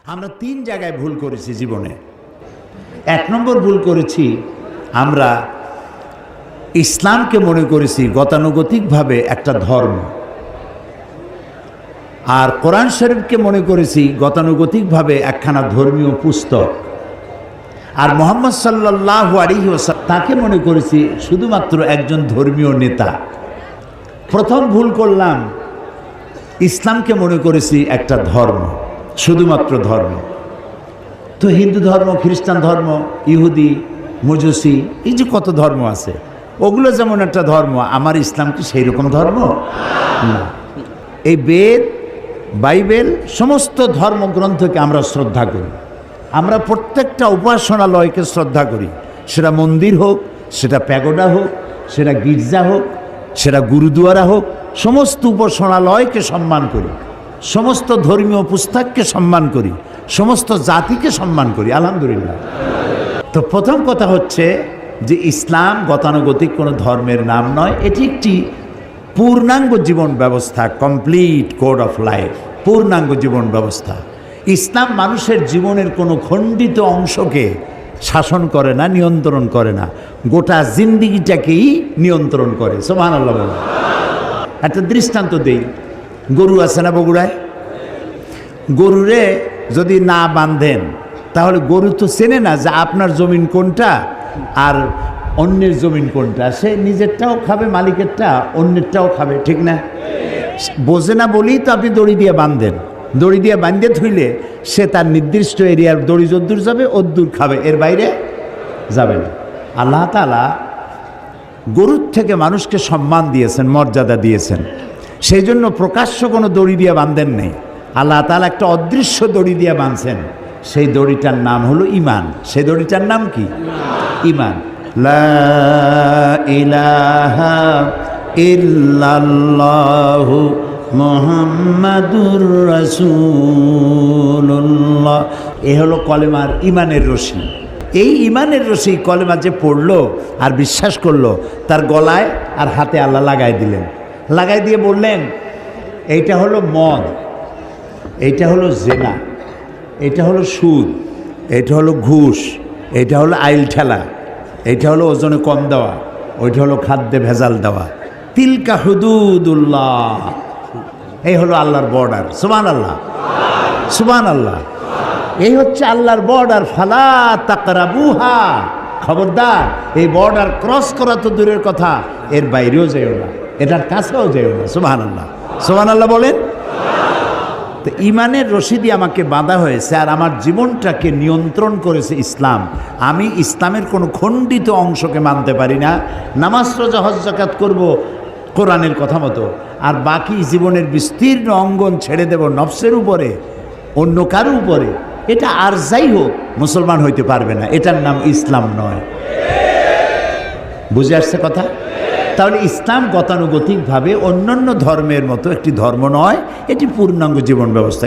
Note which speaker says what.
Speaker 1: আমরা তিন জায়গায় ভুল করেছি জীবনে। এক নম্বর ভুল করেছি, আমরা ইসলামকে মনে করেছি গতানুগতিকভাবে একটা ধর্ম, আর কোরআন শরীফকে মনে করেছি গতানুগতিকভাবে একখানা ধর্মীয় পুস্তক, আর মুহাম্মদ সাল্লাল্লাহু আলাইহি ওয়াসাল্লাম তাকে মনে করেছি শুধুমাত্র একজন ধর্মীয় নেতা। প্রথম ভুল করলাম, ইসলামকে মনে করেছি একটা ধর্ম, শুধুমাত্র ধর্ম। তো হিন্দু ধর্ম, খ্রিস্টান ধর্ম, ইহুদি, মজুসি, এই যে কত ধর্ম আছে, ওগুলো যেমন একটা ধর্ম, আমার ইসলাম কি সেই রকম ধর্ম না। এই বেদ, বাইবেল, সমস্ত ধর্মগ্রন্থকে আমরা শ্রদ্ধা করি। আমরা প্রত্যেকটা উপাসনালয়কে শ্রদ্ধা করি, সেটা মন্দির হোক, সেটা প্যাগোডা হোক, সেটা গির্জা হোক, সেটা গুরুদুয়ারা হোক, সমস্ত উপাসনালয়কে সম্মান করি, সমস্ত ধর্মীয় পুস্তককে সম্মান করি, সমস্ত জাতিকে সম্মান করি, আলহামদুলিল্লাহ। তো প্রথম কথা হচ্ছে যে ইসলাম গতানুগতিক কোনো ধর্মের নাম নয়, এটি একটি পূর্ণাঙ্গ জীবন ব্যবস্থা, কমপ্লিট কোড অফ লাইফ, পূর্ণাঙ্গ জীবন ব্যবস্থা। ইসলাম মানুষের জীবনের কোনো খণ্ডিত অংশকে শাসন করে না, নিয়ন্ত্রণ করে না, গোটা জিন্দিগিটাকেই নিয়ন্ত্রণ করে। সুবহানাল্লাহ বলেন। একটা দৃষ্টান্ত দেই, গরু আছে না বগুড়ায়, গরুরে যদি না বাঁধেন তাহলে গরু তো চেনে না যে আপনার জমিন কোনটা আর অন্যের জমিন কোনটা, সে নিজেরটাও খাবে, মালিকেরটা, অন্যেরটাও খাবে, ঠিক না? বোঝে না বলেই তো আপনি দড়ি দিয়ে বাঁধেন, দড়ি দিয়ে বাঁধে থইলে সে তার নির্দিষ্ট এরিয়ার দড়ি যদ্দূর যাবে অদ্দূর খাবে, এর বাইরে যাবে না। আল্লাহ তাআলা গরুর থেকে মানুষকে সম্মান দিয়েছেন, মর্যাদা দিয়েছেন, সেই জন্য প্রকাশ্য কোনো দড়ি দিয়ে বাঁধেন নেই। আল্লাহ তাআলা একটা অদৃশ্য দড়ি দিয়ে বাঁধছেন, সেই দড়িটার নাম হলো ঈমান। সেই দড়িটার নাম কি? ঈমান। লা ইলাহা ইল্লাল্লাহু মুহাম্মাদুর রাসূলুল্লাহ। এ হলো কলেমার ঈমানের রশি। এই ঈমানের রশি কলেমা যে পড়লো আর বিশ্বাস করলো, তার গলায় আর হাতে আল্লাহ লাগাই দিলেন। লাগাই দিয়ে বললেন, এইটা হলো মদ, এইটা হলো জেনা, এটা হলো সুদ, এটা হলো ঘুষ, এটা হলো আইল ঠেলা, এটা হলো ওজনে কম দেওয়া, ওইটা হলো খাদ্যে ভেজাল দেওয়া। তিলকা হুদুদুল্লাহ, এই হলো আল্লাহর বর্ডার। সুবহানাল্লাহ, সুবহানাল্লাহ। এই হচ্ছে আল্লাহর বর্ডার। ফালা তাকরাবুহা, খবরদার এই বর্ডার ক্রস করা তো দূরের কথা, এর বাইরেও যেও না, এটার কাছেও যেও না। সুবহানাল্লাহ, সুবহানাল্লাহ বলেন। তো ঈমানের রশি দিয়ে আমাকে বাঁধা হয়েছে, আর আমার জীবনটাকে নিয়ন্ত্রণ করেছে ইসলাম। আমি ইসলামের কোনো খণ্ডিত অংশকে মানতে পারি না। নামাজ, রোজা, হজ, যাকাত করব কোরআনের কথা মতো, আর বাকি জীবনের বিস্তীর্ণ অঙ্গন ছেড়ে দেব নফসের উপরে, অন্য কারো উপরে। এটা আর যাই হোক মুসলমান হইতে পারবে না, এটার নাম ইসলাম নয়। বুঝে আসছে কথা? তাহলে ইসলাম গতানুগতিকভাবে অন্যান্য ধর্মের মতো একটি ধর্ম নয়, এটি পূর্ণাঙ্গ জীবন ব্যবস্থা।